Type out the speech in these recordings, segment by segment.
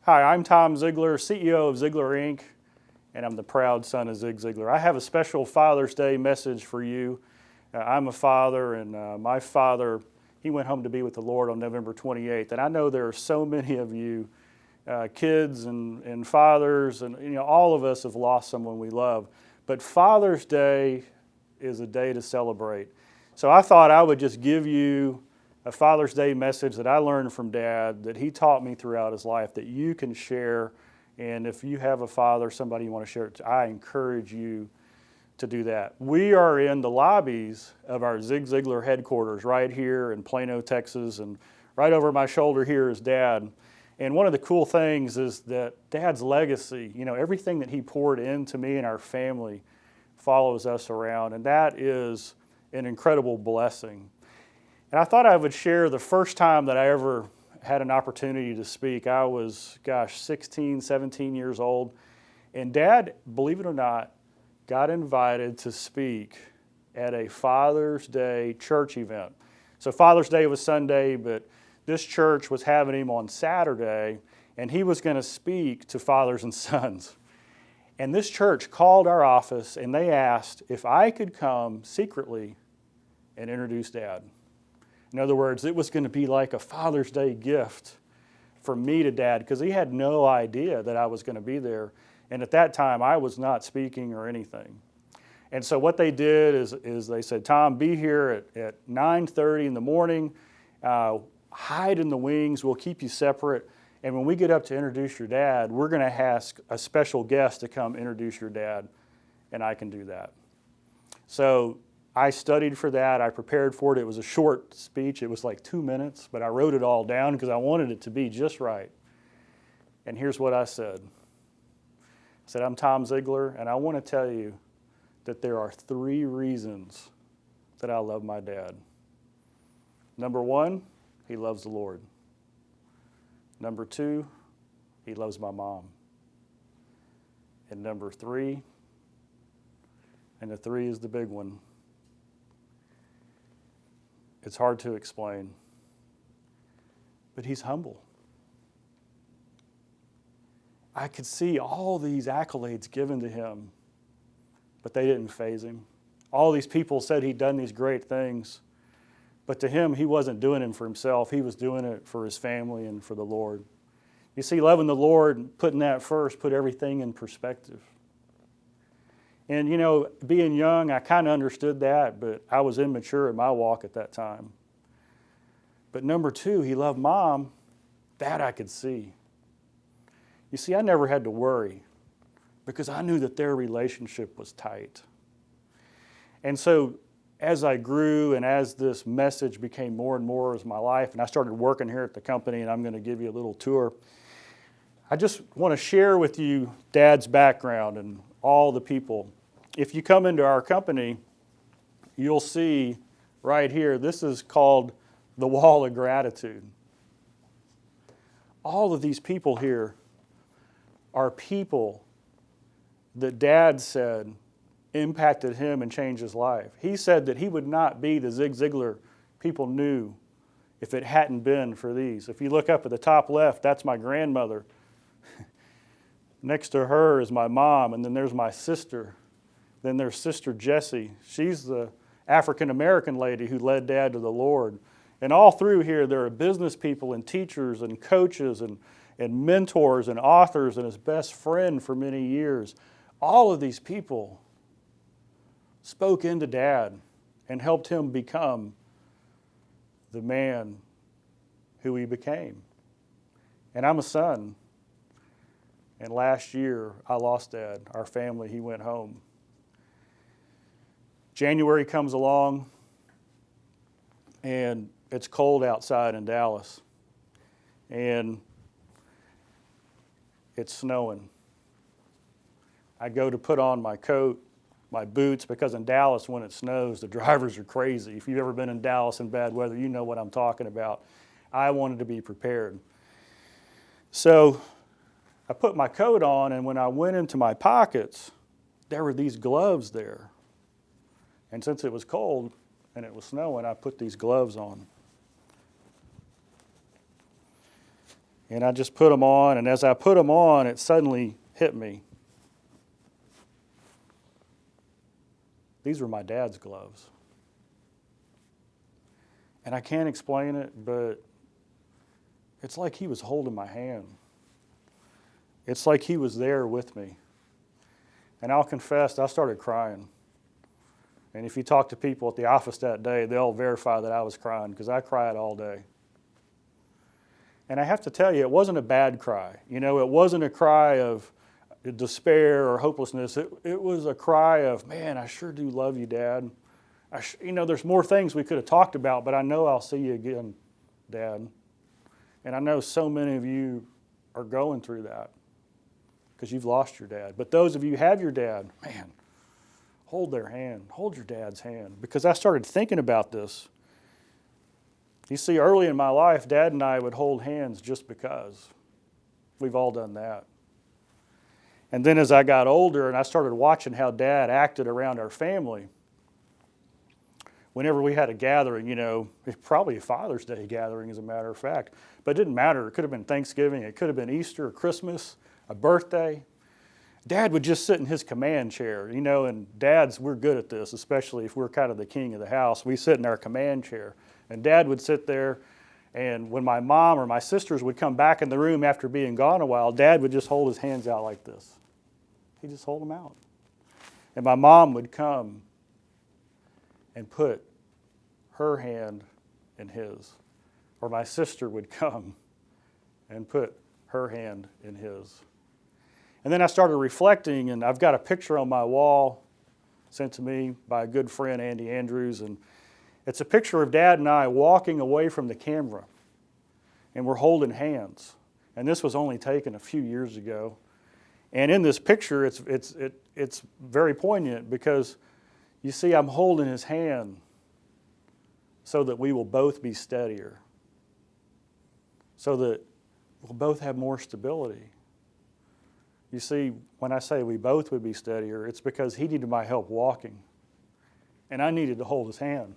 Hi, I'm Tom Ziglar, CEO of Ziglar Inc., and I'm the proud son of Zig Ziglar. I have a special Father's Day message for you. I'm a father, and my father, he went home to be with the Lord on November 28th. And I know there are so many of you, kids and fathers, and all of us have lost someone we love. But Father's Day is a day to celebrate. So I thought I would just give you a Father's Day message that I learned from Dad, that he taught me throughout his life, that you can share. And if you have a father, somebody you want to share it to, I encourage you to do that. We are in the lobbies of our Zig Ziglar headquarters right here in Plano, Texas, and right over my shoulder here is Dad. And one of the cool things is that Dad's legacy, everything that he poured into me and our family follows us around, and that is an incredible blessing. And I thought I would share the first time that I ever had an opportunity to speak. I was, 16, 17 years old. And Dad, believe it or not, got invited to speak at a Father's Day church event. So Father's Day was Sunday, but this church was having him on Saturday, and he was going to speak to fathers and sons. And this church called our office, and they asked if I could come secretly and introduce Dad. In other words, it was going to be like a Father's Day gift from me to Dad, because he had no idea that I was going to be there. And at that time, I was not speaking or anything. And so what they did is they said, Tom, be here at 9:30 in the morning, hide in the wings, we'll keep you separate. And when we get up to introduce your dad, we're going to ask a special guest to come introduce your dad, and I can do that. So I studied for that. I prepared for it. It was a short speech. It was like 2 minutes, but I wrote it all down because I wanted it to be just right. And here's what I said. I said, I'm Tom Ziglar, and I want to tell you that there are 3 reasons that I love my dad. Number 1, he loves the Lord. Number 2, he loves my mom. And number 3, and the 3 is the big one, it's hard to explain, but he's humble. I could see all these accolades given to him, but they didn't faze him. All these people said he'd done these great things, but to him, he wasn't doing them for himself. He was doing it for his family and for the Lord. You see, loving the Lord, putting that first, put everything in perspective. And being young, I kind of understood that, but I was immature in my walk at that time. But number 2, he loved Mom. That I could see. You see, I never had to worry because I knew that their relationship was tight. And so as I grew and as this message became more and more as my life, and I started working here at the company, and I'm going to give you a little tour, I just want to share with you Dad's background and all the people. If you come into our company, you'll see right here, this is called the Wall of Gratitude. All of these people here are people that Dad said impacted him and changed his life. He said that he would not be the Zig Ziglar people knew if it hadn't been for these. If you look up at the top left, that's my grandmother. Next to her is my mom, and then there's my sister. Then there's Sister Jessie. She's the African-American lady who led Dad to the Lord. And all through here, there are business people and teachers and coaches and mentors and authors and his best friend for many years. All of these people spoke into Dad and helped him become the man who he became. And I'm a son. And last year, I lost Dad. Our family, he went home. January comes along, and it's cold outside in Dallas. And it's snowing. I go to put on my coat, my boots, because in Dallas, when it snows, the drivers are crazy. If you've ever been in Dallas in bad weather, you know what I'm talking about. I wanted to be prepared. So I put my coat on, and when I went into my pockets, there were these gloves there. And since it was cold and it was snowing, I put these gloves on. And I just put them on, and as I put them on, it suddenly hit me. These were my dad's gloves. And I can't explain it, but it's like he was holding my hand. It's like he was there with me. And I'll confess, I started crying. And if you talk to people at the office that day, they'll verify that I was crying, because I cried all day. And I have to tell you, it wasn't a bad cry. You know, it wasn't a cry of despair or hopelessness. It was a cry of, man, I sure do love you, Dad. There's more things we could have talked about, but I know I'll see you again, Dad. And I know so many of you are going through that because you've lost your dad. But those of you who have your dad, man, hold their hand. Hold your dad's hand. Because I started thinking about this. You see, early in my life, Dad and I would hold hands just because. We've all done that. And then as I got older and I started watching how Dad acted around our family, whenever we had a gathering, probably a Father's Day gathering as a matter of fact, but it didn't matter. It could have been Thanksgiving, it could have been Easter or Christmas, a birthday. Dad would just sit in his command chair, and dads, we're good at this, especially if we're kind of the king of the house. We sit in our command chair, and Dad would sit there, and when my mom or my sisters would come back in the room after being gone a while, Dad would just hold his hands out like this. He'd just hold them out. And my mom would come and put her hand in his. Or my sister would come and put her hand in his. And then I started reflecting, and I've got a picture on my wall sent to me by a good friend, Andy Andrews, and it's a picture of Dad and I walking away from the camera, and we're holding hands. And this was only taken a few years ago. And in this picture, it's very poignant because, you see, I'm holding his hand so that we will both be steadier, so that we'll both have more stability. You see, when I say we both would be steadier, it's because he needed my help walking, and I needed to hold his hand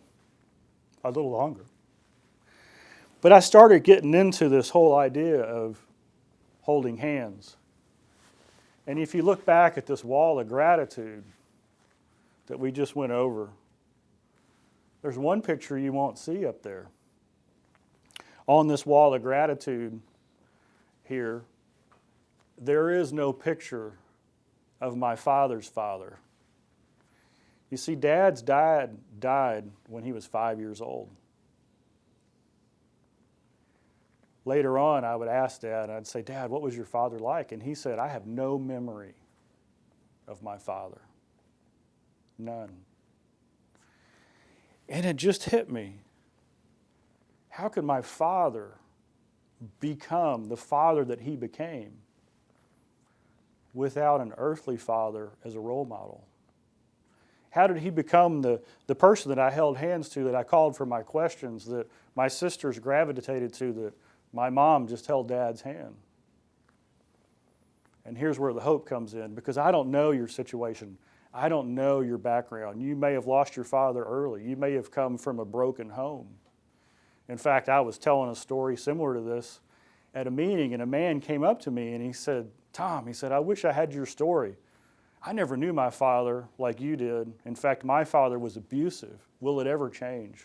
a little longer. But I started getting into this whole idea of holding hands. And if you look back at this wall of gratitude that we just went over, there's one picture you won't see up there. On this wall of gratitude here, there is no picture of my father's father. You see, Dad's dad died when he was 5 years old. Later on, I would ask Dad, I'd say, Dad, what was your father like? And he said, I have no memory of my father. None. And it just hit me. How could my father become the father that he became without an earthly father as a role model? How did he become the person that I held hands to, that I called for my questions, that my sisters gravitated to, that my mom just held Dad's hand? And here's where the hope comes in, because I don't know your situation. I don't know your background. You may have lost your father early. You may have come from a broken home. In fact, I was telling a story similar to this at a meeting, and a man came up to me and he said, Tom, he said, I wish I had your story. I never knew my father like you did. In fact, my father was abusive. Will it ever change?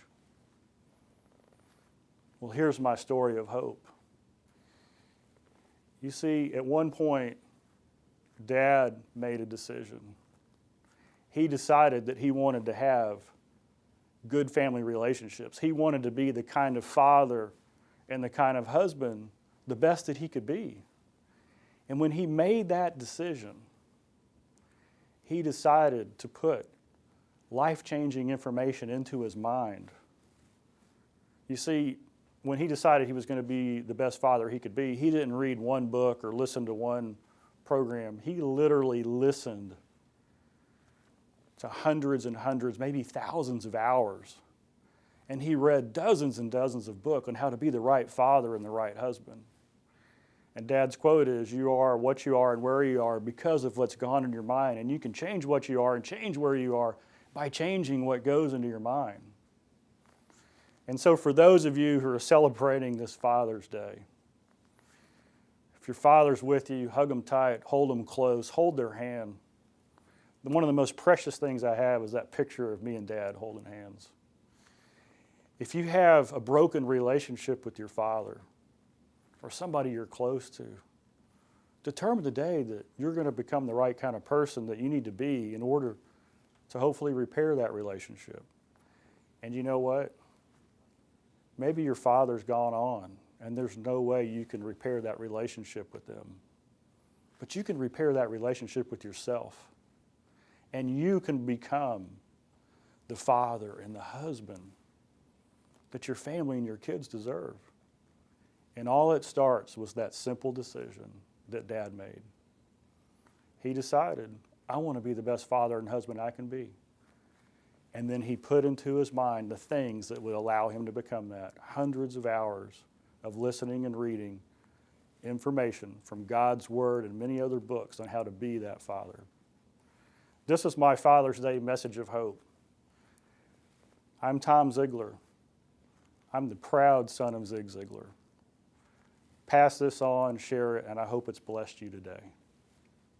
Well, here's my story of hope. You see, at one point, Dad made a decision. He decided that he wanted to have good family relationships. He wanted to be the kind of father and the kind of husband, the best that he could be. And when he made that decision, he decided to put life-changing information into his mind. You see, when he decided he was going to be the best father he could be, he didn't read one book or listen to one program. He literally listened to hundreds and hundreds, maybe thousands of hours. And he read dozens and dozens of books on how to be the right father and the right husband. And Dad's quote is, you are what you are and where you are because of what's gone in your mind. And you can change what you are and change where you are by changing what goes into your mind. And so for those of you who are celebrating this Father's Day, If your father's with you, hug them tight, hold them close, hold their hand. One of the most precious things I have is that picture of me and Dad holding hands. If you have a broken relationship with your father or somebody you're close to, determine today that you're going to become the right kind of person that you need to be in order to hopefully repair that relationship. And you know what? Maybe your father's gone on and there's no way you can repair that relationship with them. But you can repair that relationship with yourself. And you can become the father and the husband that your family and your kids deserve. And all it starts was that simple decision that Dad made. He decided, I want to be the best father and husband I can be. And then he put into his mind the things that would allow him to become that. Hundreds of hours of listening and reading information from God's Word and many other books on how to be that father. This is my Father's Day message of hope. I'm Tom Ziglar. I'm the proud son of Zig Ziglar. Pass this on, share it, and I hope it's blessed you today.